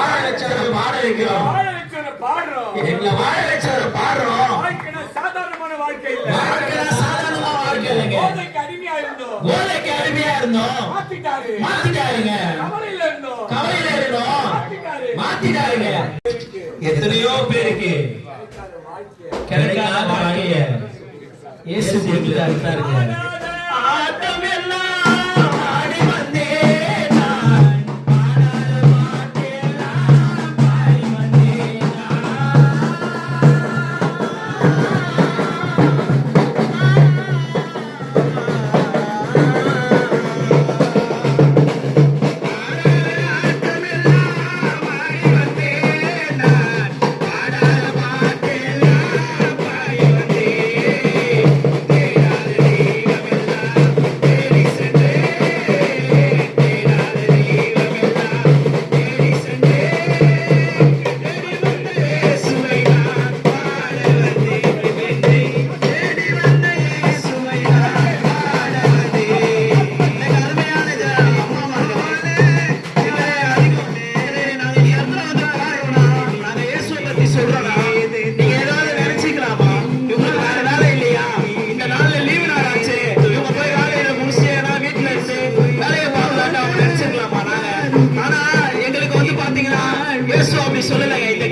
வாழ வச்சவரை பாட வைக்கிறோம். வாழ வச்சவரை பாடுறோம். எங்களை வாழ வச்சவரை பாடுறோம். வாழ்க்கைனா சாதாரணமான வாழ்க்கை இல்ல. வாழ்க்கைனா சாதாரணமான வாழ்க்கை இல்லைங்க. போதைக்கு அடிமையா இருந்தோம். போதைக்கு அடிமையா இருந்தோம். மாத்திட்டாருங்க. கவலையில இருந்தோம். மாத்திட்டாருங்க. எத்தனையோ பேருக்கு கிடைக்காத வாழ்க்கைய இயேசு கொடுத்தாருங்க. ஆனா எங்களுக்கு வந்து பாத்தீங்கன்னா இயேசு அப்படி சொல்லலைங்க. இந்த